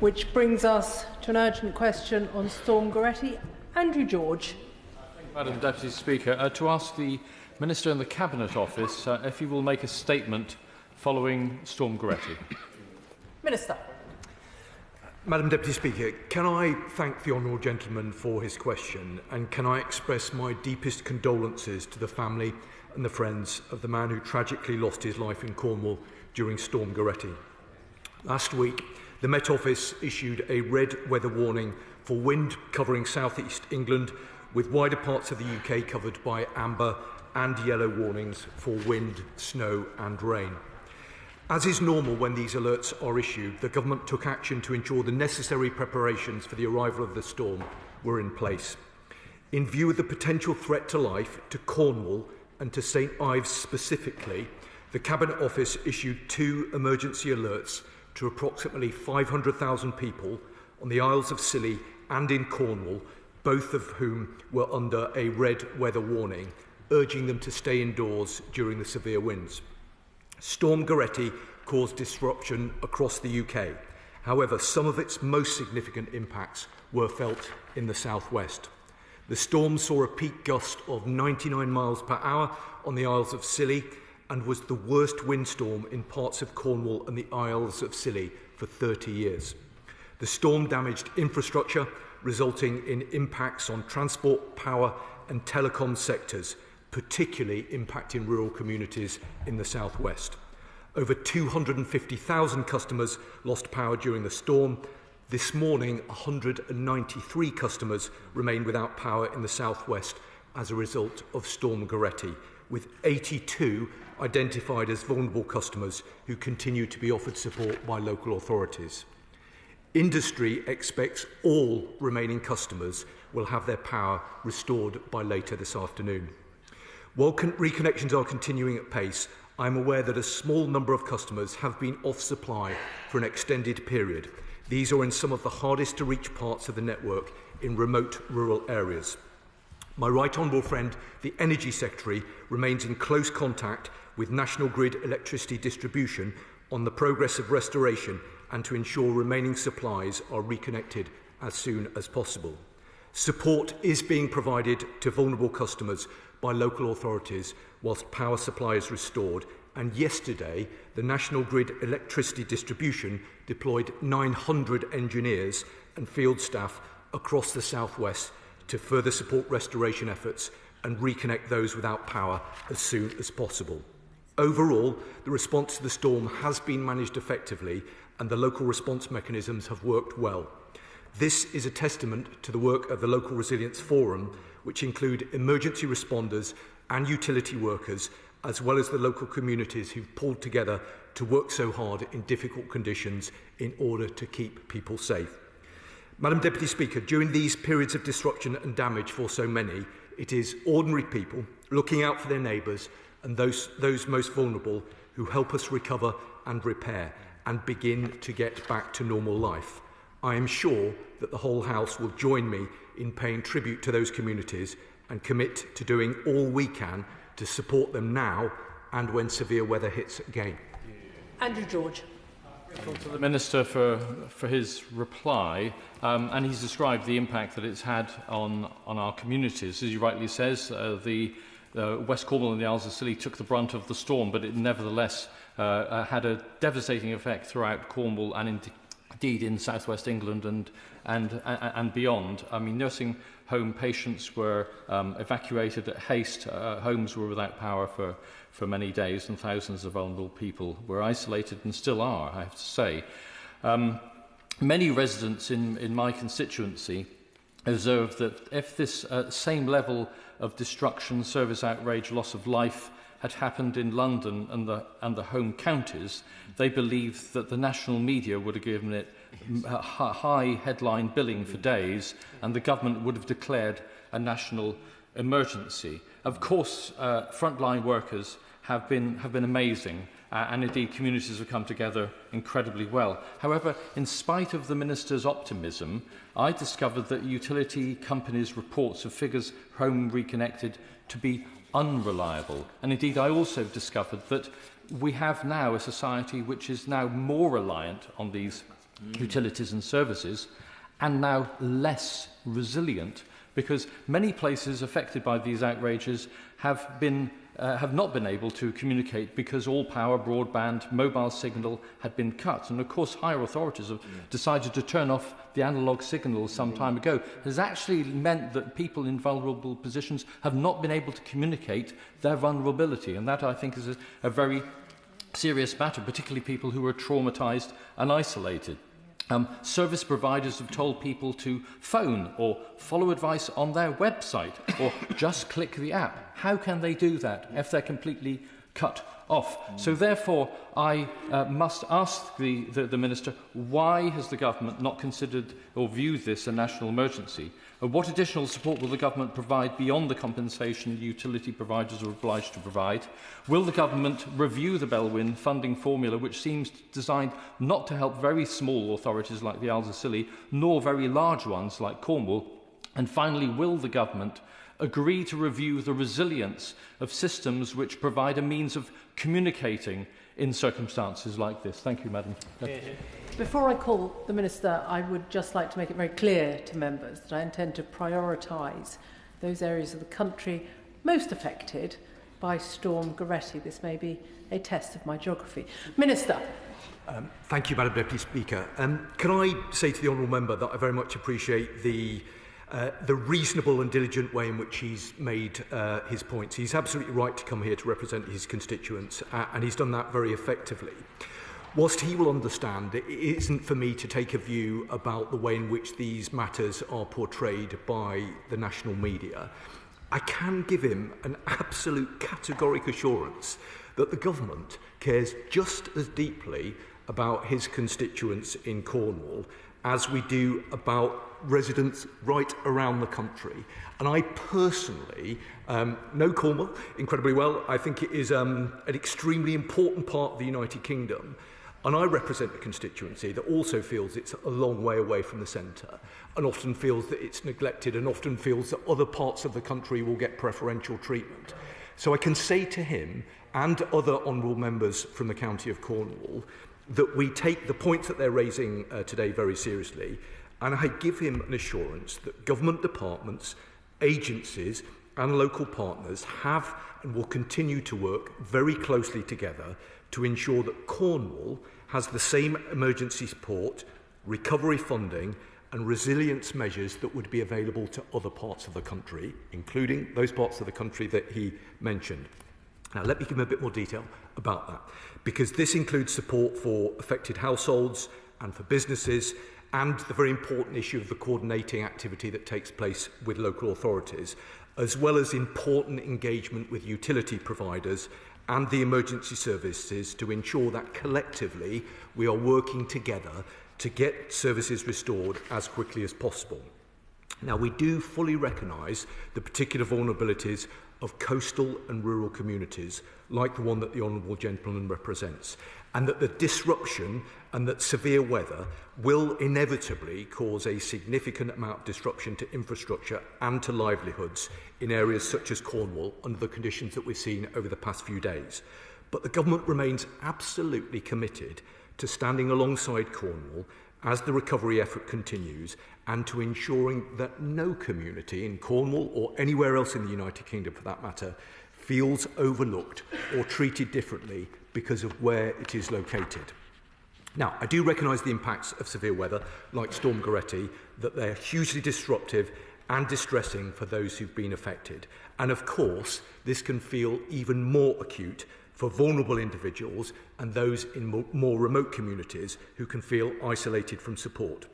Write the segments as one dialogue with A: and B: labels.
A: Which brings us to an urgent question on Storm Goretti. Andrew George.
B: Madam Deputy Speaker, to ask the Minister in the Cabinet Office if he will make a statement following Storm Goretti.
A: Minister.
C: Madam Deputy Speaker, can I thank the honourable gentleman for his question, and can I express my deepest condolences to the family and the friends of the man who tragically lost his life in Cornwall during Storm Goretti. Last week, the Met Office issued a red weather warning for wind covering South East England, with wider parts of the UK covered by amber and yellow warnings for wind, snow and rain. As is normal when these alerts are issued, the government took action to ensure the necessary preparations for the arrival of the storm were in place. In view of the potential threat to life, to Cornwall and to St Ives specifically, the Cabinet Office issued 2 emergency alerts to approximately 500,000 people on the Isles of Scilly and in Cornwall, both of whom were under a red weather warning, urging them to stay indoors during the severe winds. Storm Goretti caused disruption across the UK. However, some of its most significant impacts were felt in the southwest. The storm saw a peak gust of 99 miles per hour on the Isles of Scilly and was the worst windstorm in parts of Cornwall and the Isles of Scilly for 30 years. The storm damaged infrastructure, resulting in impacts on transport, power and telecom sectors, particularly impacting rural communities in the southwest. Over 250,000 customers lost power during the storm. This morning, 193 customers remain without power in the southwest as a result of Storm Goretti, with 82 identified as vulnerable customers who continue to be offered support by local authorities. Industry expects all remaining customers will have their power restored by later this afternoon. While reconnections are continuing at pace, I am aware that a small number of customers have been off supply for an extended period. These are in some of the hardest to reach parts of the network in remote rural areas. My right honourable friend, the Energy Secretary, remains in close contact with National Grid Electricity Distribution on the progress of restoration and to ensure remaining supplies are reconnected as soon as possible. Support is being provided to vulnerable customers by local authorities whilst power supply is restored, and yesterday the National Grid Electricity Distribution deployed 900 engineers and field staff across the southwest to further support restoration efforts and reconnect those without power as soon as possible. Overall, the response to the storm has been managed effectively and the local response mechanisms have worked well. This is a testament to the work of the Local Resilience Forum, which include emergency responders and utility workers, as well as the local communities who've pulled together to work so hard in difficult conditions in order to keep people safe. Madam Deputy Speaker, during these periods of disruption and damage for so many, it is ordinary people looking out for their neighbours and those most vulnerable who help us recover and repair and begin to get back to normal life. I am sure that the whole House will join me in paying tribute to those communities and commit to doing all we can to support them now and when severe weather hits again.
A: Andrew George.
B: To the Minister for his reply, and he's described the impact that it's had on our communities. As he rightly says, the West Cornwall and the Isles of Scilly took the brunt of the storm, but it nevertheless had a devastating effect throughout Cornwall and indeed in southwest England and beyond. I mean, nursing home patients were evacuated at haste. Homes were without power for many days, and thousands of vulnerable people were isolated and still are, I have to say. Many residents in my constituency observed that if this same level of destruction, service outrage, loss of life had happened in London and the home counties, they believed that the national media would have given it high headline billing for days, and the government would have declared a national emergency. Of course, frontline workers have been amazing, and indeed communities have come together incredibly well. However, in spite of the Minister's optimism, I discovered that utility companies' reports of figures home reconnected to be unreliable. And indeed, I also discovered that we have now a society which is now more reliant on these utilities and services, and now less resilient, because many places affected by these outrages have not been able to communicate because all power, broadband, mobile signal had been cut. And of course, higher authorities have decided to turn off the analogue signals some time ago. It has actually meant that people in vulnerable positions have not been able to communicate their vulnerability. And that, I think, is a very serious matter, particularly people who are traumatised and isolated. Service providers have told people to phone or follow advice on their website or just click the app. How can they do that if they're completely cut off? So therefore, I must ask the Minister, why has the government not considered or viewed this a national emergency? What additional support will the government provide beyond the compensation utility providers are obliged to provide? Will the government review the Bellwyn funding formula, which seems designed not to help very small authorities like the Isles of Scilly, nor very large ones like Cornwall? And finally, will the government agree to review the resilience of systems which provide a means of communicating in circumstances like this? Thank you, Madam.
A: Before I call the Minister, I would just like to make it very clear to members that I intend to prioritise those areas of the country most affected by Storm Goretti. This may be a test of my geography. Minister.
C: Thank you, Madam Deputy Speaker. Can I say to the honourable member that I very much appreciate the reasonable and diligent way in which he's made his points. He's absolutely right to come here to represent his constituents, and he's done that very effectively. Whilst he will understand, it isn't for me to take a view about the way in which these matters are portrayed by the national media. I can give him an absolute categoric assurance that the government cares just as deeply about his constituents in Cornwall as we do about residents right around the country. And I personally know Cornwall incredibly well. I think it is an extremely important part of the United Kingdom. And I represent a constituency that also feels it's a long way away from the centre, and often feels that it's neglected, and often feels that other parts of the country will get preferential treatment. So I can say to him and other honourable members from the county of Cornwall that we take the points that they're raising today very seriously, and I give him an assurance that government departments, agencies and local partners have and will continue to work very closely together to ensure that Cornwall has the same emergency support, recovery funding and resilience measures that would be available to other parts of the country, including those parts of the country that he mentioned. Now, let me give him a bit more detail about that, because this includes support for affected households and for businesses, and the very important issue of the coordinating activity that takes place with local authorities, as well as important engagement with utility providers and the emergency services to ensure that collectively we are working together to get services restored as quickly as possible. Now, we do fully recognise the particular vulnerabilities of coastal and rural communities, like the one that the Honourable Gentleman represents, and that the disruption and that severe weather will inevitably cause a significant amount of disruption to infrastructure and to livelihoods in areas such as Cornwall under the conditions that we've seen over the past few days. But the government remains absolutely committed to standing alongside Cornwall as the recovery effort continues, and to ensuring that no community in Cornwall or anywhere else in the United Kingdom for that matter feels overlooked or treated differently because of where it is located. Now, I do recognise the impacts of severe weather like Storm Goretti, that they're hugely disruptive and distressing for those who've been affected. And of course, this can feel even more acute for vulnerable individuals and those in more remote communities who can feel isolated from support.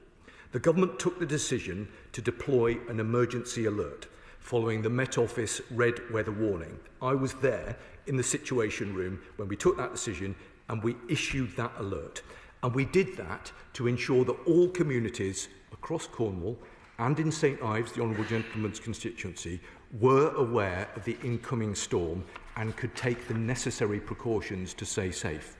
C: The government took the decision to deploy an emergency alert following the Met Office red weather warning. I was there in the Situation Room when we took that decision, and we issued that alert. And we did that to ensure that all communities across Cornwall and in St Ives, the Honourable Gentleman's constituency, were aware of the incoming storm and could take the necessary precautions to stay safe.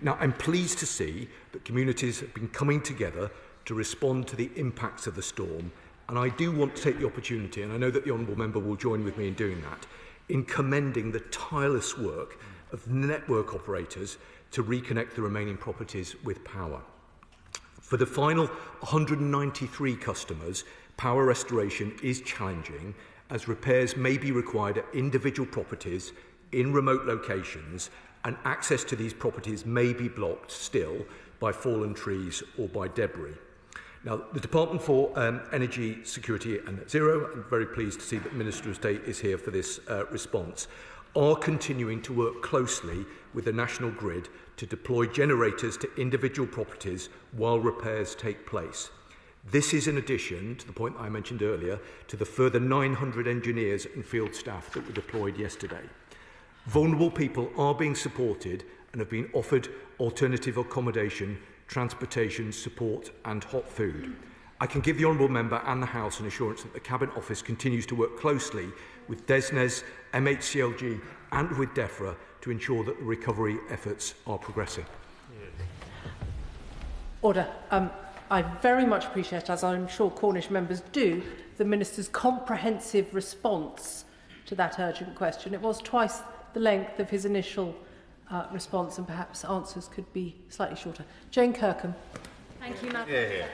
C: Now, I'm pleased to see that communities have been coming together to respond to the impacts of the storm, and I do want to take the opportunity, and I know that the Honourable Member will join with me in doing that, in commending the tireless work of network operators to reconnect the remaining properties with power. For the final 193 customers, power restoration is challenging as repairs may be required at individual properties in remote locations, and access to these properties may be blocked still by fallen trees or by debris. Now, the Department for Energy Security and Net Zero, I'm very pleased to see that Minister of State is here for this response, are continuing to work closely with the National Grid to deploy generators to individual properties while repairs take place. This is in addition to the point I mentioned earlier to the further 900 engineers and field staff that were deployed yesterday. Vulnerable people are being supported and have been offered alternative accommodation, transportation, support and hot food. I can give the Honourable Member and the House an assurance that the Cabinet Office continues to work closely with DESNES, MHCLG and with DEFRA to ensure that the recovery efforts are progressing.
A: Order. I very much appreciate, as I'm sure Cornish members do, the Minister's comprehensive response to that urgent question. It was twice the length of his initial response, and perhaps answers could be slightly shorter. Jayne Kirkham.
D: Thank you, Madam Speaker.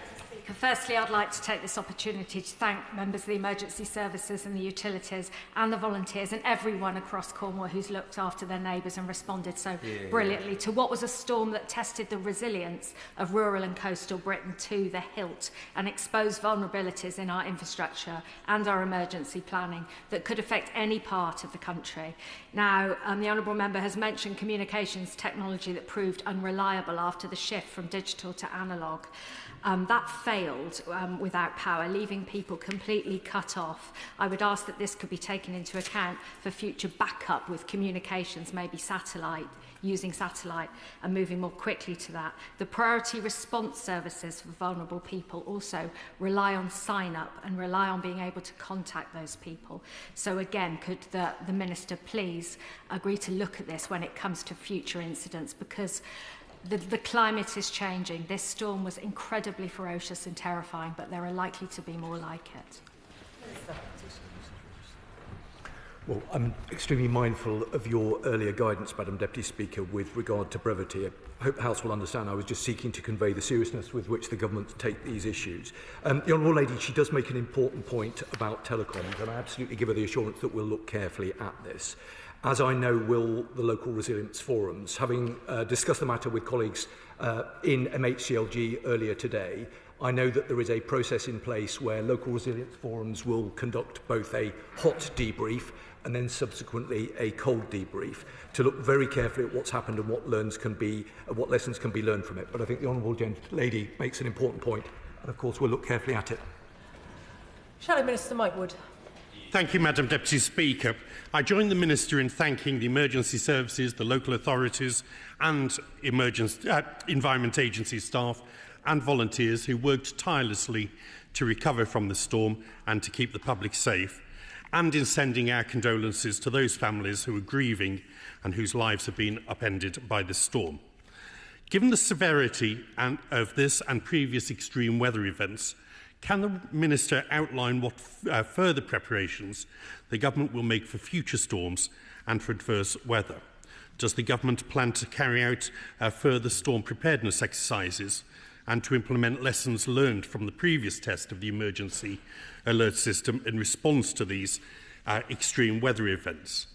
D: Firstly, I'd like to take this opportunity to thank members of the emergency services and the utilities and the volunteers and everyone across Cornwall who's looked after their neighbours and responded so brilliantly to what was a storm that tested the resilience of rural and coastal Britain to the hilt and exposed vulnerabilities in our infrastructure and our emergency planning that could affect any part of the country. Now, the Honourable Member has mentioned communications technology that proved unreliable after the shift from digital to analogue. That failed without power, leaving people completely cut off. I would ask that this could be taken into account for future backup with communications, maybe satellite, using satellite and moving more quickly to that. The priority response services for vulnerable people also rely on sign-up and rely on being able to contact those people. So again, could the Minister please agree to look at this when it comes to future incidents, because the climate is changing. This storm was incredibly ferocious and terrifying, but there are likely to be more like it.
C: Well, I'm extremely mindful of your earlier guidance, Madam Deputy Speaker, with regard to brevity. I hope the House will understand I was just seeking to convey the seriousness with which the government take these issues. The Honourable Lady, she does make an important point about telecoms, and I absolutely give her the assurance that we'll look carefully at this. As I know will the local resilience forums. Having discussed the matter with colleagues in MHCLG earlier today, I know that there is a process in place where local resilience forums will conduct both a hot debrief and then subsequently a cold debrief to look very carefully at what's happened and what lessons can be learned from it. But I think the Honourable Lady makes an important point, and of course we'll look carefully at it.
A: Shadow Minister Mike Wood.
E: Thank you, Madam Deputy Speaker. I join the Minister in thanking the emergency services, the local authorities and Environment Agency staff and volunteers who worked tirelessly to recover from the storm and to keep the public safe, and in sending our condolences to those families who are grieving and whose lives have been upended by the storm. Given the severity of this and previous extreme weather events, can the Minister outline what further preparations the Government will make for future storms and for adverse weather? Does the Government plan to carry out further storm preparedness exercises and to implement lessons learned from the previous test of the emergency alert system in response to these extreme weather events?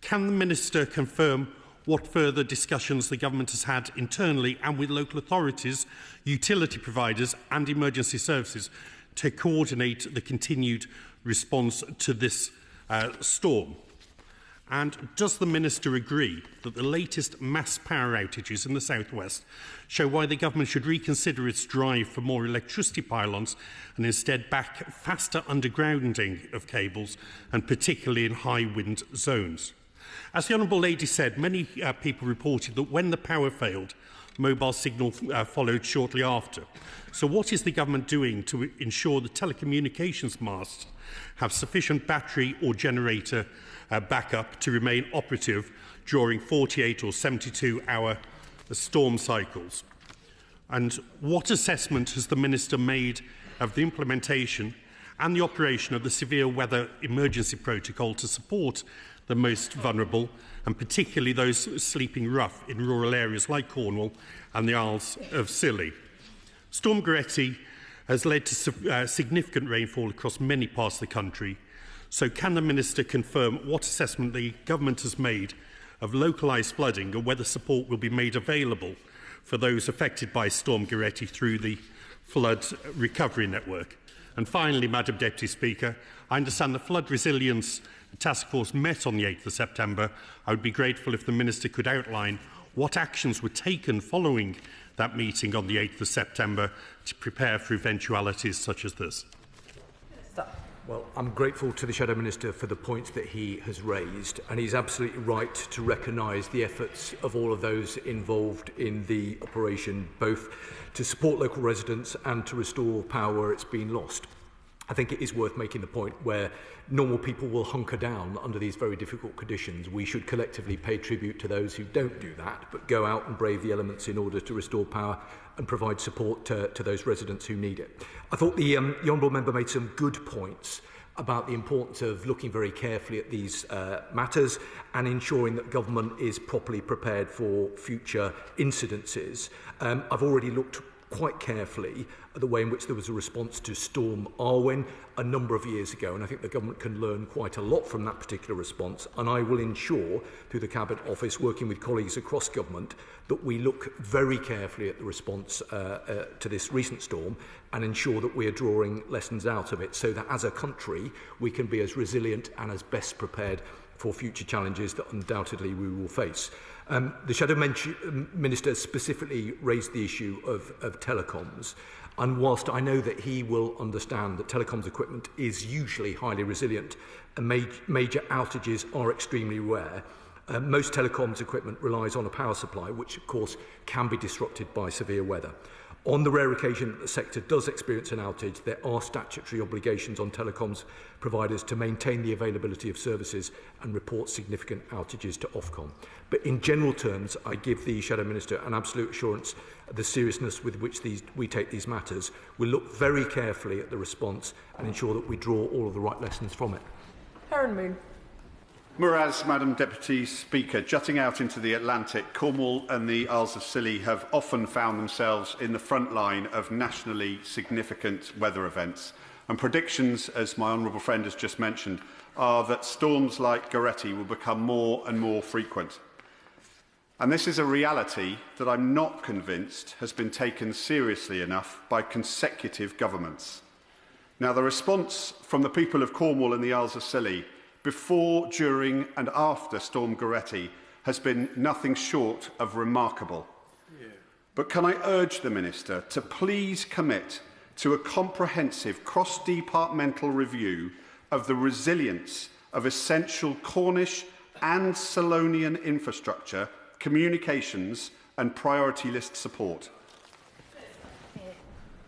E: Can the Minister confirm what further discussions the Government has had internally and with local authorities, utility providers and emergency services to coordinate the continued response to this storm? And does the Minister agree that the latest mass power outages in the South West show why the Government should reconsider its drive for more electricity pylons and instead back faster undergrounding of cables, and particularly in high wind zones? As the Honourable Lady said, many people reported that when the power failed, mobile signal followed shortly after. So what is the Government doing to ensure the telecommunications masts have sufficient battery or generator backup to remain operative during 48 or 72-hour storm cycles? And what assessment has the Minister made of the implementation and the operation of the severe weather emergency protocol to support the most vulnerable, and particularly those sleeping rough in rural areas like Cornwall and the Isles of Scilly? Storm Goretti has led to significant rainfall across many parts of the country. So can the Minister confirm what assessment the Government has made of localised flooding and whether support will be made available for those affected by Storm Goretti through the Flood Recovery Network? And finally, Madam Deputy Speaker, I understand the Flood Resilience Task Force met on the 8th of September. I would be grateful if the Minister could outline what actions were taken following that meeting on the 8th of September to prepare for eventualities such as this.
C: Well, I'm grateful to the Shadow Minister for the points that he has raised, and he's absolutely right to recognise the efforts of all of those involved in the operation, both to support local residents and to restore power where it's been lost. I think it is worth making the point where normal people will hunker down under these very difficult conditions. We should collectively pay tribute to those who don't do that, but go out and brave the elements in order to restore power and provide support to those residents who need it. I thought the Honourable Member made some good points about the importance of looking very carefully at these matters and ensuring that government is properly prepared for future incidences. I've already looked quite carefully at the way in which there was a response to Storm Arwen a number of years ago, and I think the government can learn quite a lot from that particular response, and I will ensure through the Cabinet Office, working with colleagues across government, that we look very carefully at the response to this recent storm and ensure that we are drawing lessons out of it so that as a country we can be as resilient and as best prepared for future challenges that undoubtedly we will face. The Shadow Minister specifically raised the issue of telecoms, and whilst I know that he will understand that telecoms equipment is usually highly resilient and major outages are extremely rare, most telecoms equipment relies on a power supply which of course can be disrupted by severe weather. On the rare occasion that the sector does experience an outage, there are statutory obligations on telecoms providers to maintain the availability of services and report significant outages to Ofcom. But in general terms, I give the Shadow Minister an absolute assurance of the seriousness with which we take these matters. We'll look very carefully at the response and ensure that we draw all of the right lessons from it.
A: Perran.
F: Whereas, Madam Deputy Speaker, jutting out into the Atlantic, Cornwall and the Isles of Scilly have often found themselves in the front line of nationally significant weather events. And predictions, as my honourable friend has just mentioned, are that storms like Goretti will become more and more frequent. And this is a reality that I'm not convinced has been taken seriously enough by consecutive governments. Now, the response from the people of Cornwall and the Isles of Scilly before, during and after Storm Goretti has been nothing short of remarkable. But can I urge the Minister to please commit to a comprehensive cross-departmental review of the resilience of essential Cornish and Solonian infrastructure, communications and priority list support?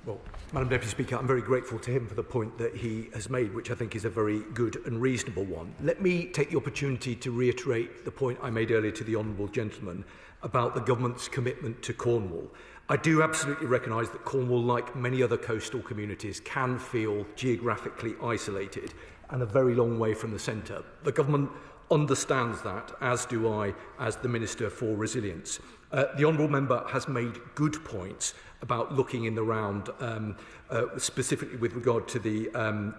C: Well, Madam Deputy Speaker, I'm very grateful to him for the point that he has made, which I think is a very good and reasonable one. Let me take the opportunity to reiterate the point I made earlier to the Honourable Gentleman about the Government's commitment to Cornwall. I do absolutely recognise that Cornwall, like many other coastal communities, can feel geographically isolated and a very long way from the centre. The Government understands that, as do I, as the Minister for Resilience. The Honourable Member has made good points about looking in the round, specifically with regard to the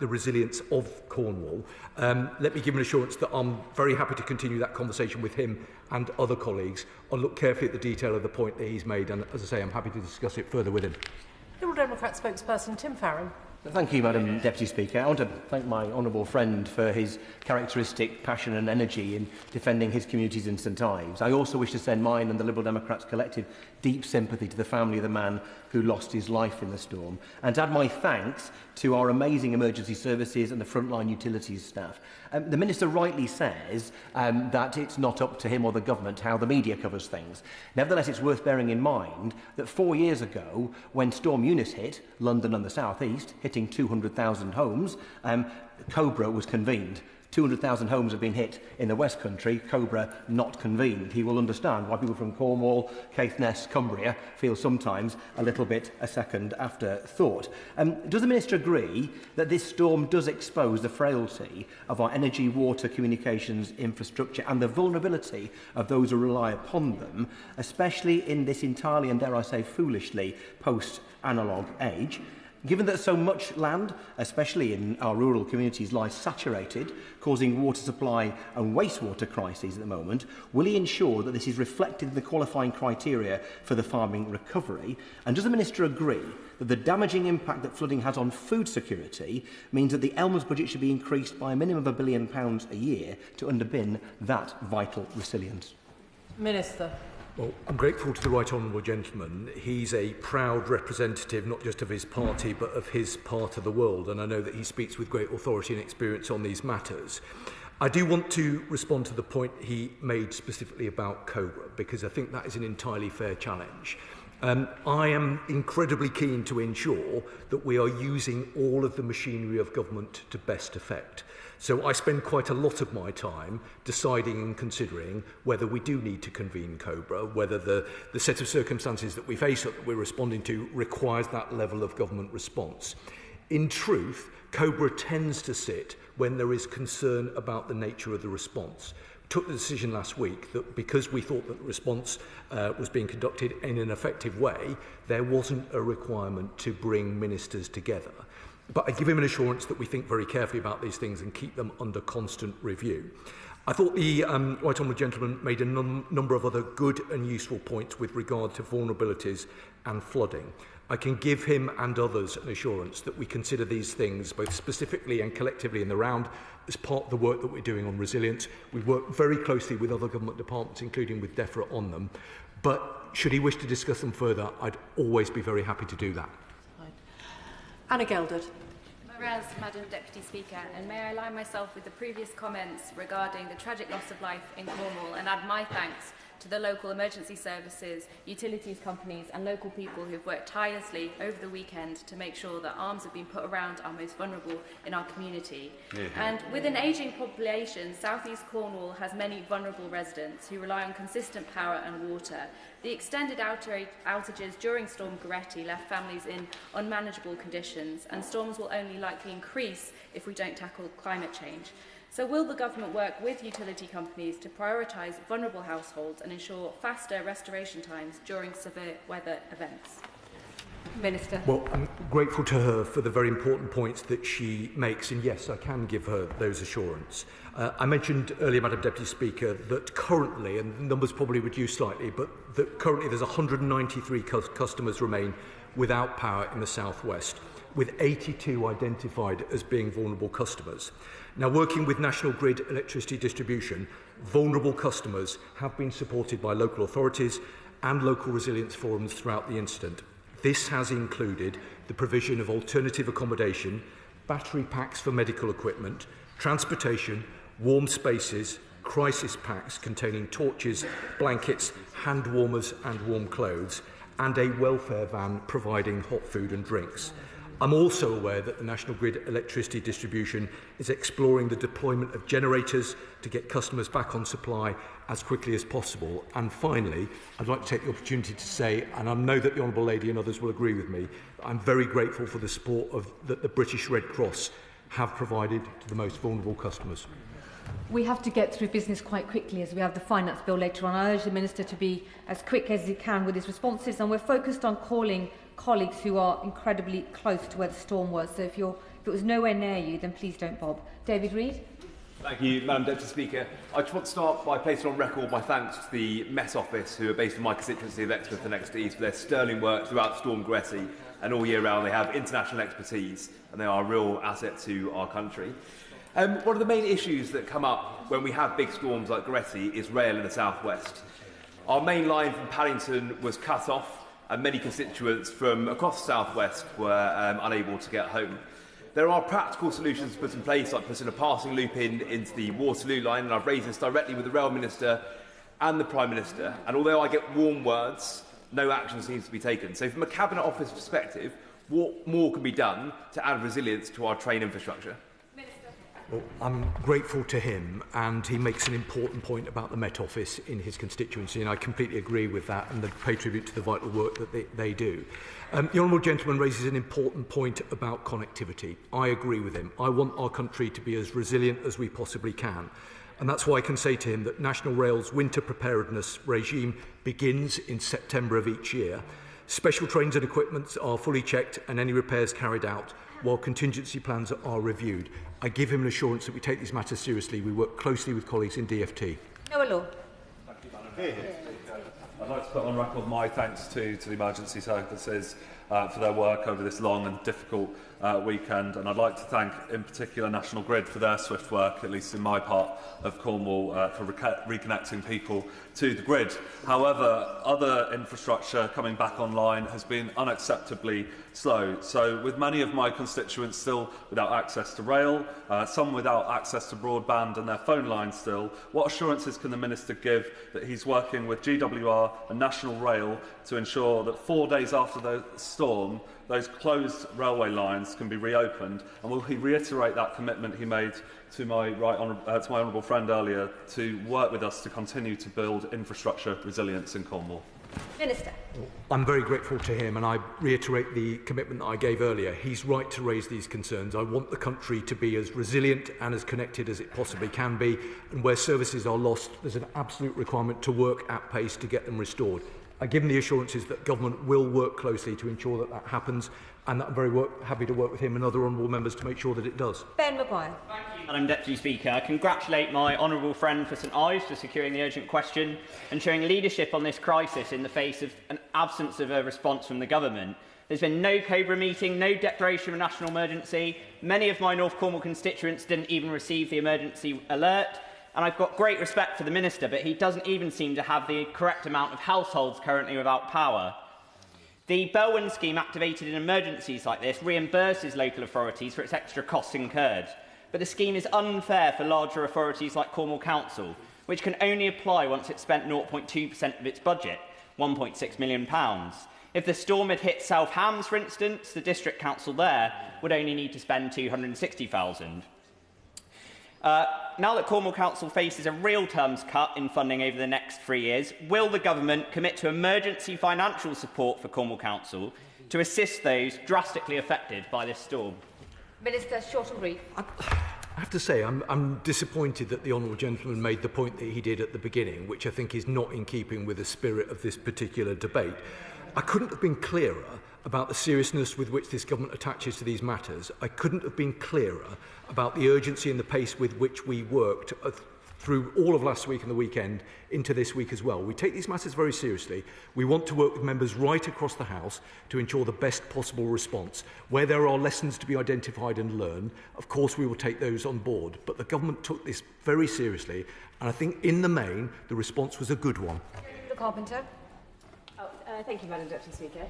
C: resilience of Cornwall. Let me give an assurance that I'm very happy to continue that conversation with him and other colleagues. I'll look carefully at the detail of the point that he's made, and as I say, I'm happy to discuss it further with him.
A: Liberal Democrat spokesperson Tim Farron.
G: Thank you, Madam Deputy Speaker. I want to thank my honourable friend for his characteristic passion and energy in defending his communities in St Ives. I also wish to send mine and the Liberal Democrats' collective deep sympathy to the family of the man who lost his life in the storm, and to add my thanks to our amazing emergency services and the frontline utilities staff. The Minister rightly says that it's not up to him or the government how the media covers things. Nevertheless, it's worth bearing in mind that 4 years ago, when Storm Eunice hit London and the South East, hitting 200,000 homes, COBRA was convened 200,000 homes have been hit in the West Country, Cobra not convened. He will understand why people from Cornwall, Caithness, Cumbria feel sometimes a little bit a second after thought. Does the Minister agree that this storm does expose the frailty of our energy, water, communications infrastructure and the vulnerability of those who rely upon them, especially in this entirely and, dare I say, foolishly post-analogue age? Given that so much land, especially in our rural communities, lies saturated, causing water supply and wastewater crises at the moment, will he ensure that this is reflected in the qualifying criteria for the farming recovery? And does the Minister agree that the damaging impact that flooding has on food security means that the Elms budget should be increased by a minimum of £1 billion a year to underpin that vital resilience?
A: Minister.
C: Well, I'm grateful to the right honourable gentleman. He's a proud representative not just of his party but of his part of the world, and I know that he speaks with great authority and experience on these matters. I do want to respond to the point he made specifically about Cobra, because I think that is an entirely fair challenge. I am incredibly keen to ensure that we are using all of the machinery of government to best effect. So I spend quite a lot of my time deciding and considering whether we do need to convene Cobra, whether the set of circumstances that we face that we're responding to requires that level of government response. In truth, Cobra tends to sit when there is concern about the nature of the response. We took the decision last week that because we thought that the response was being conducted in an effective way, there wasn't a requirement to bring ministers together. But I give him an assurance that we think very carefully about these things and keep them under constant review. I thought the right honourable gentleman made a number of other good and useful points with regard to vulnerabilities and flooding. I can give him and others an assurance that we consider these things both specifically and collectively in the round as part of the work that we're doing on resilience. We work very closely with other government departments, including with DEFRA, on them. But should he wish to discuss them further, I'd always be very happy to do that.
A: Anna Gelderd.
H: Whereas, Madam Deputy Speaker, and may I align myself with the previous comments regarding the tragic loss of life in Cornwall and add my thanks to the local emergency services, utilities companies and local people who have worked tirelessly over the weekend to make sure that arms have been put around our most vulnerable in our community. And with an ageing population, South East Cornwall has many vulnerable residents who rely on consistent power and water. The extended outages during Storm Goretti left families in unmanageable conditions, and storms will only likely increase if we don't tackle climate change. So will the government work with utility companies to prioritise vulnerable households and ensure faster restoration times during severe weather events?
A: Minister.
C: Well, I'm grateful to her for the very important points that she makes, and yes, I can give her those assurances. I mentioned earlier, Madam Deputy Speaker, that currently, and the numbers probably reduced slightly, but that currently there's 193 customers remain without power in the southwest, with 82 identified as being vulnerable customers. Now, working with National Grid Electricity Distribution, vulnerable customers have been supported by local authorities and local resilience forums throughout the incident. This has included the provision of alternative accommodation, battery packs for medical equipment, transportation, warm spaces, crisis packs containing torches, blankets, hand warmers and warm clothes, and a welfare van providing hot food and drinks. I'm also aware that the National Grid Electricity Distribution is exploring the deployment of generators to get customers back on supply as quickly as possible. And finally, I'd like to take the opportunity to say, and I know that the Honourable Lady and others will agree with me, I'm very grateful for the support that the British Red Cross have provided to the most vulnerable customers.
I: We have to get through business quite quickly as we have the finance bill later on. I urge the Minister to be as quick as he can with his responses, and we're focused on calling colleagues who are incredibly close to where the storm was. So if it was nowhere near you, then please don't bob. David Reid.
J: Thank you, Madam Deputy Speaker. I just want to start by placing on record my thanks to the Met Office, who are based in my constituency of Exmouth and Exeter East, for their sterling work throughout Storm Goretti, and all year round they have international expertise and they are a real asset to our country. One of the main issues that come up when we have big storms like Goretti is rail in the southwest. Our main line from Paddington was cut off, and many constituents from across the southwest were unable to get home. There are practical solutions put in place, like putting a passing loop into the Waterloo line, and I've raised this directly with the Rail Minister and the Prime Minister. And although I get warm words, no action seems to be taken. So from a Cabinet Office perspective, what more can be done to add resilience to our train infrastructure?
C: Well, I'm grateful to him, and he makes an important point about the Met Office in his constituency, and I completely agree with that and pay tribute to the vital work that they do. The Honourable Gentleman raises an important point about connectivity. I agree with him. I want our country to be as resilient as we possibly can. And that's why I can say to him that National Rail's winter preparedness regime begins in September of each year. Special trains and equipment are fully checked and any repairs carried out, while contingency plans are reviewed. I give him an assurance that we take these matters seriously. We work closely with colleagues in DFT.
I: Noah Law.
J: Thank you, Madam Chair. I'd like to put on record my thanks to the emergency services for their work over this long and difficult weekend, and I'd like to thank in particular National Grid for their swift work, at least in my part of Cornwall, for reconnecting people to the grid. However, other infrastructure coming back online has been unacceptably slow. So with many of my constituents still without access to rail, some without access to broadband and their phone lines still, what assurances can the Minister give that he's working with GWR and National Rail to ensure that 4 days after the storm, those closed railway lines can be reopened, and will he reiterate that commitment he made to my honourable friend earlier to work with us to continue to build infrastructure resilience in Cornwall?
I: Minister.
C: I'm very grateful to him, and I reiterate the commitment that I gave earlier. He's right to raise these concerns. I want the country to be as resilient and as connected as it possibly can be, and where services are lost, there's an absolute requirement to work at pace to get them restored. I give him the assurances that government will work closely to ensure that that happens, and that I'm very happy to work with him and other honourable members to make sure that it does.
I: Ben Maguire.
K: Thank you, Madam Deputy Speaker. I congratulate my honourable friend for St Ives for securing the urgent question and showing leadership on this crisis in the face of an absence of a response from the government. There's been no Cobra meeting, no declaration of national emergency. Many of my North Cornwall constituents didn't even receive the emergency alert. And I've got great respect for the Minister, but he doesn't even seem to have the correct amount of households currently without power. The Belwyn scheme activated in emergencies like this reimburses local authorities for its extra costs incurred. But the scheme is unfair for larger authorities like Cornwall Council, which can only apply once it's spent 0.2% of its budget, £1.6 million. If the storm had hit South Hams, for instance, the district council there would only need to spend £260,000. Now that Cornwall Council faces a real terms cut in funding over the next 3 years, will the government commit to emergency financial support for Cornwall Council to assist those drastically affected by this storm?
I: Minister, short and brief.
C: I have to say, I'm disappointed that the honourable gentleman made the point that he did at the beginning, which I think is not in keeping with the spirit of this particular debate. I couldn't have been clearer about the seriousness with which this government attaches to these matters. I couldn't have been clearer about the urgency and the pace with which we worked through all of last week and the weekend into this week as well. We take these matters very seriously. We want to work with members right across the House to ensure the best possible response. Where there are lessons to be identified and learned, of course we will take those on board. But the government took this very seriously, and I think in the main the response was a good one.
I: The Carpenter.
L: Thank you, Madam Deputy Speaker.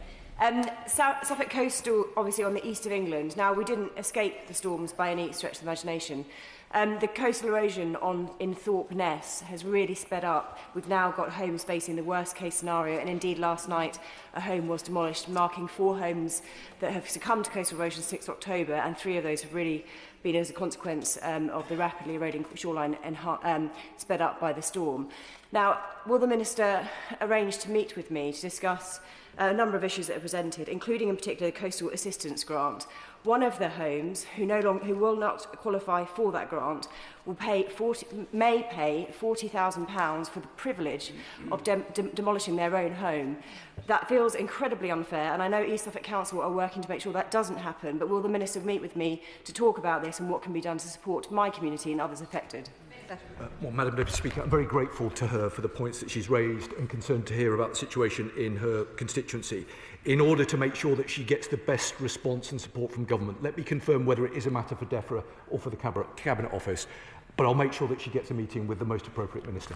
L: Suffolk Coastal, obviously on the east of England. Now, we didn't escape the storms by any stretch of the imagination. The coastal erosion in Thorpe Ness has really sped up. We've now got homes facing the worst case scenario, and indeed last night a home was demolished, marking 4 homes that have succumbed to coastal erosion since October, and 3 of those have really been as a consequence of the rapidly eroding shoreline and sped up by the storm. Now, will the Minister arrange to meet with me to discuss a number of issues that are presented, including in particular the Coastal Assistance Grant? One of the homes who will not qualify for that grant may pay £40,000 for the privilege of demolishing their own home. That feels incredibly unfair, and I know East Suffolk Council are working to make sure that doesn't happen, but will the Minister meet with me to talk about this and what can be done to support my community and others affected?
C: Well, Madam Deputy Speaker, I'm very grateful to her for the points that she's raised and concerned to hear about the situation in her constituency. In order to make sure that she gets the best response and support from government, let me confirm whether it is a matter for DEFRA or for the Cabinet Office, but I'll make sure that she gets a meeting with the most appropriate Minister.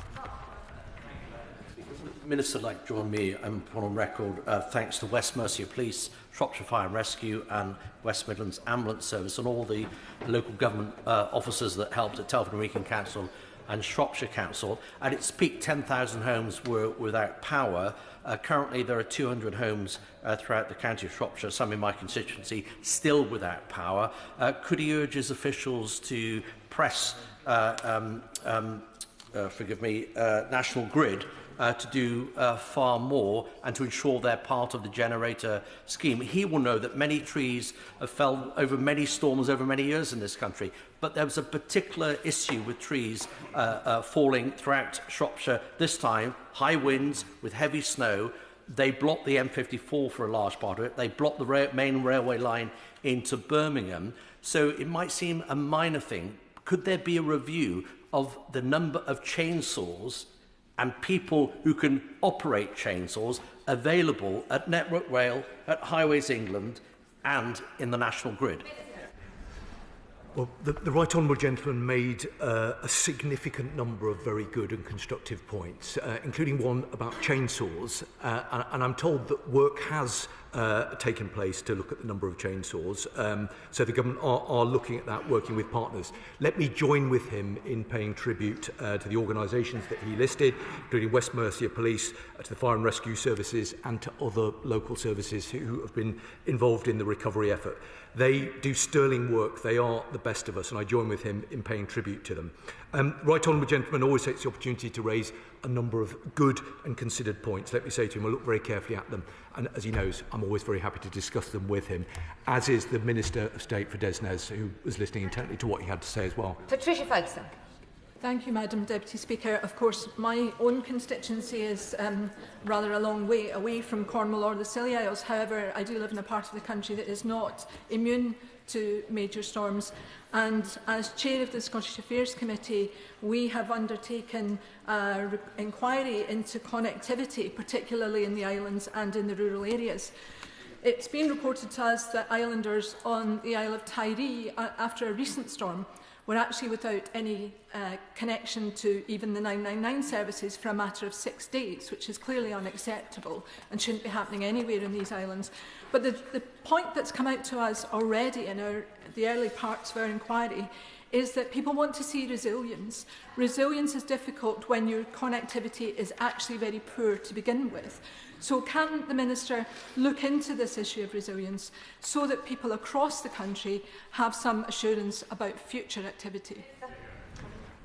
M: Minister, like join me and put on record thanks to West Mercia Police, Shropshire Fire and Rescue and West Midlands Ambulance Service and all the local government officers that helped at Telford and Wrekin Council and Shropshire Council. At its peak, 10,000 homes were without power. Currently, there are 200 homes throughout the county of Shropshire, some in my constituency, still without power. Could he urge his officials to press National Grid to do far more and to ensure they're part of the generator scheme. He will know that many trees have fell over many storms over many years in this country, but there was a particular issue with trees falling throughout Shropshire this time, high winds with heavy snow. They blocked the M54 for a large part of it. They blocked the main railway line into Birmingham. So it might seem a minor thing. Could there be a review of the number of chainsaws and people who can operate chainsaws available at Network Rail, at Highways England and in the National Grid?
C: Well, the Right Honourable Gentleman made a significant number of very good and constructive points, including one about chainsaws. And I'm told that work has taken place to look at the number of chainsaws. So the government are looking at that, working with partners. Let me join with him in paying tribute to the organisations that he listed, including West Mercia Police, to the Fire and Rescue Services, and to other local services who have been involved in the recovery effort. They do sterling work. They are the best of us, and I join with him in paying tribute to them. Right Honourable Gentleman always takes the opportunity to raise a number of good and considered points. Let me say to him, I look very carefully at them, and as he knows, I'm always very happy to discuss them with him, as is the Minister of State for Desnes, who was listening intently to what he had to say as well.
I: Patricia Ferguson.
N: Thank you, Madam Deputy Speaker. Of course, my own constituency is rather a long way away from Cornwall or the Scilly Isles. However, I do live in a part of the country that is not immune to major storms. And as Chair of the Scottish Affairs Committee, we have undertaken an inquiry into connectivity, particularly in the islands and in the rural areas. It's been reported to us that islanders on the Isle of Tiree, after a recent storm, were actually without any connection to even the 999 services for a matter of 6 days, which is clearly unacceptable and shouldn't be happening anywhere in these islands. But the point that's come out to us already in the early parts of our inquiry is that people want to see resilience. Resilience is difficult when your connectivity is actually very poor to begin with. So can the Minister look into this issue of resilience so that people across the country have some assurance about future activity?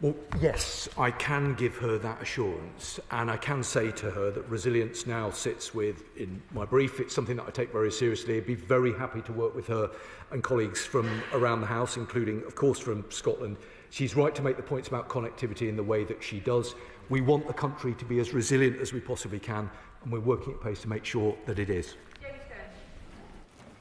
C: Well, yes, I can give her that assurance, and I can say to her that resilience now sits in my brief. It's something that I take very seriously. I'd be very happy to work with her and colleagues from around the House, including, of course, from Scotland. She's right to make the points about connectivity in the way that she does. We want the country to be as resilient as we possibly can, and we're working at pace to make sure that it is.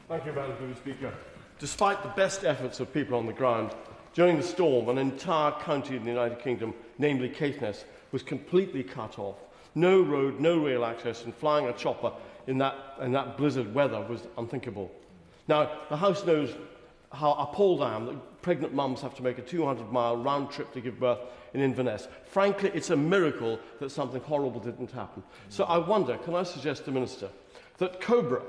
O: Thank you, Madam Deputy Speaker. Despite the best efforts of people on the ground, during the storm, an entire county in the United Kingdom, namely Caithness, was completely cut off. No road, no rail access, and flying a chopper in that blizzard weather was unthinkable. Now, the House knows how appalled I am that pregnant mums have to make a 200-mile round trip to give birth in Inverness. Frankly, it's a miracle that something horrible didn't happen. So I wonder, can I suggest to the Minister that COBRA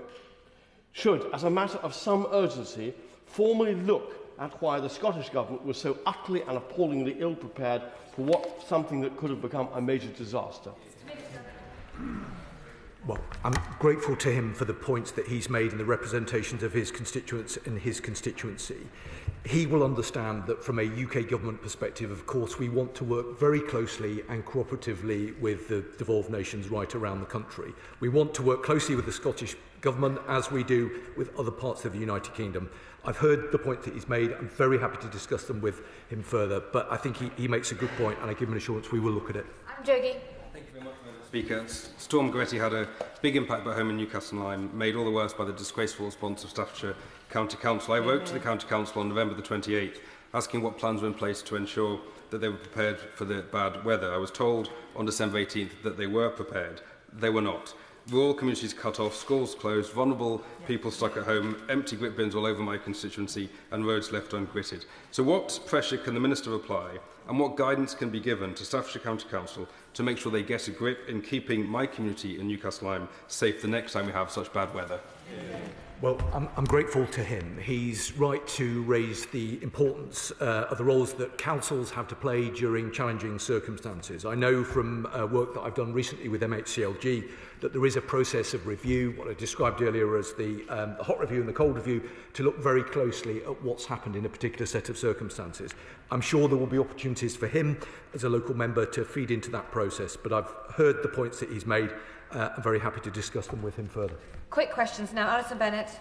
O: should, as a matter of some urgency, formally look at why the Scottish Government was so utterly and appallingly ill-prepared for something that could have become a major disaster.
C: Well, I'm grateful to him for the points that he's made and the representations of his constituents and his constituency. He will understand that from a UK government perspective, of course, we want to work very closely and cooperatively with the devolved nations right around the country. We want to work closely with the Scottish Government, as we do with other parts of the United Kingdom. I've heard the point that he's made. I'm very happy to discuss them with him further, but I think he makes a good point, and I give him an assurance we will look at it.
I: Jogi.
P: Thank you very much, Madam Speaker. Storm Goretti had a big impact back home in Newcastle Line, made all the worse by the disgraceful response of Staffordshire County Council. I wrote to the County Council on November the 28th, asking what plans were in place to ensure that they were prepared for the bad weather. I was told on December 18th that they were prepared. They were not. Rural communities cut off, schools closed, vulnerable people stuck at home, empty grit bins all over my constituency, and roads left ungritted. So what pressure can the Minister apply, and what guidance can be given to Staffordshire County Council to make sure they get a grip in keeping my community in Newcastle-Lyme safe the next time we have such bad weather?
C: Well, I'm grateful to him. He's right to raise the importance of the roles that councils have to play during challenging circumstances. I know from work that I've done recently with MHCLG that there is a process of review, what I described earlier as the hot review and the cold review, to look very closely at what's happened in a particular set of circumstances. I'm sure there will be opportunities for him as a local member to feed into that process, but I've heard the points that he's made. I'm very happy to discuss them with him further.
I: Quick questions now. Alison Bennett.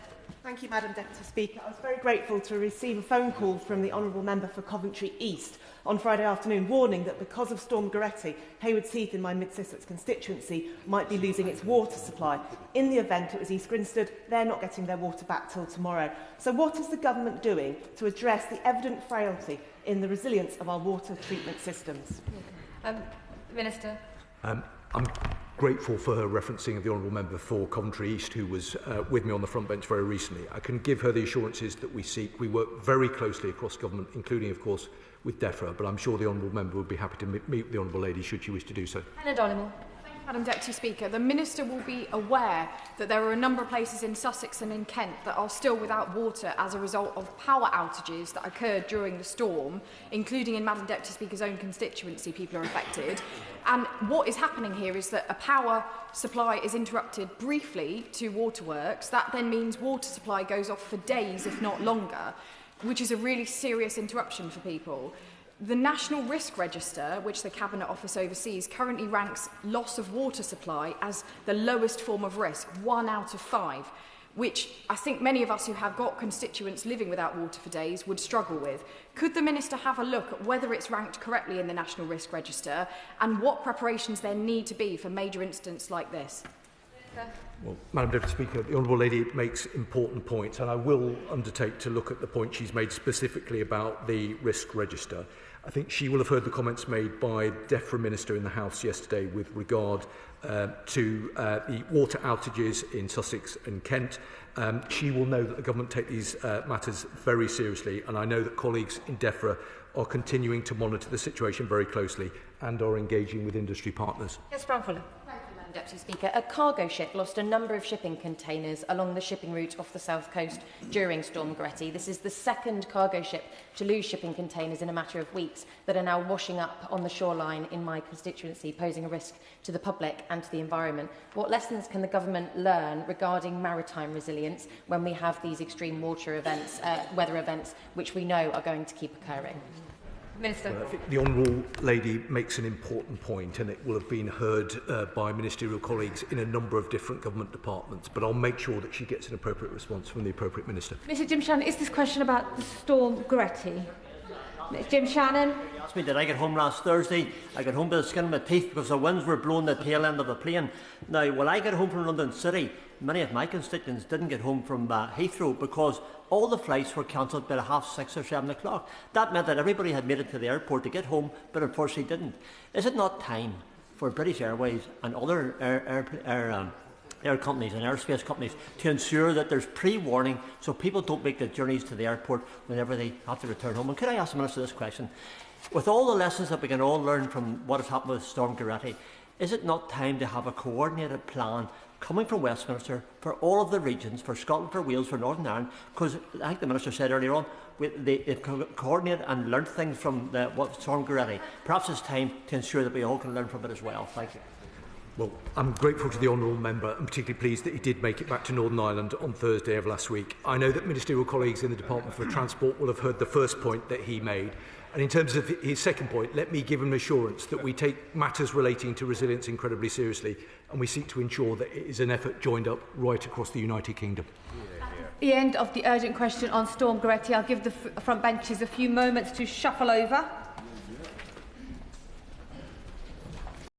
Q: Thank you, Madam Deputy Speaker. I was very grateful to receive a phone call from the Honourable Member for Coventry East on Friday afternoon, warning that because of Storm Goretti, Haywards Heath in my Mid-Sussex constituency might be losing its water supply. In the event it was East Grinstead, they're not getting their water back till tomorrow. So what is the government doing to address the evident frailty in the resilience of our water treatment systems?
I: Minister.
C: I'm grateful for her referencing of the Honourable Member for Coventry East, who was with me on the front bench very recently. I can give her the assurances that we seek. We work very closely across government, including, of course, with DEFRA, but I'm sure the Honourable Member would be happy to meet with the Honourable Lady should she wish to do so.
I: Hannah Donegal.
R: Madam Deputy Speaker, the Minister will be aware that there are a number of places in Sussex and in Kent that are still without water as a result of power outages that occurred during the storm, including in Madam Deputy Speaker's own constituency, people are affected. And what is happening here is that a power supply is interrupted briefly to waterworks. That then means water supply goes off for days, if not longer, which is a really serious interruption for people. The National Risk Register, which the Cabinet Office oversees, currently ranks loss of water supply as the lowest form of risk, 1 out of 5, which I think many of us who have got constituents living without water for days would struggle with. Could the Minister have a look at whether it's ranked correctly in the National Risk Register and what preparations there need to be for major incidents like this?
C: Well, Madam Deputy Speaker, the Honourable Lady makes important points, and I will undertake to look at the point she's made specifically about the risk register. I think she will have heard the comments made by DEFRA Minister in the House yesterday with regard to the water outages in Sussex and Kent. She will know that the government take these matters very seriously, and I know that colleagues in DEFRA are continuing to monitor the situation very closely and are engaging with industry partners.
I: Yes, Brownfuller.
S: Deputy Speaker, a cargo ship lost a number of shipping containers along the shipping route off the south coast during Storm Goretti. This is the second cargo ship to lose shipping containers in a matter of weeks that are now washing up on the shoreline in my constituency, posing a risk to the public and to the environment. What lessons can the government learn regarding maritime resilience when we have these extreme water events, weather events, which we know are going to keep occurring?
I: Minister.
C: Well, I think the Honourable Lady makes an important point, and it will have been heard by ministerial colleagues in a number of different government departments, but I'll make sure that she gets an appropriate response from the appropriate minister.
I: Mr Jim Shannon, is this question about the Storm Goretti? Jim Shannon.
T: Asked me, did I get home last Thursday? I got home by the skin of my teeth because the winds were blowing the tail end of the plane. Now, when I got home from London City, many of my constituents didn't get home from Heathrow because all the flights were cancelled by 6:30 or 7 o'clock. That meant that everybody had made it to the airport to get home, but unfortunately didn't. Is it not time for British Airways and other air companies and aerospace companies to ensure that there's pre-warning so people don't make the journeys to the airport whenever they have to return home? And could I ask the Minister this question? With all the lessons that we can all learn from what has happened with Storm Goretti, is it not time to have a coordinated plan coming from Westminster for all of the regions, for Scotland, for Wales, for Northern Ireland? Because, like the Minister said earlier on, they've coordinated and learned things from Storm Goretti. Perhaps it's time to ensure that we all can learn from it as well. Thank you.
C: Well, I'm grateful to the Honourable Member and particularly pleased that he did make it back to Northern Ireland on Thursday of last week. I know that ministerial colleagues in the Department for Transport will have heard the first point that he made. And in terms of his second point, let me give him assurance that we take matters relating to resilience incredibly seriously and we seek to ensure that it is an effort joined up right across the United Kingdom.
I: The end of the urgent question on Storm Goretti. I'll give the front benches a few moments to shuffle over.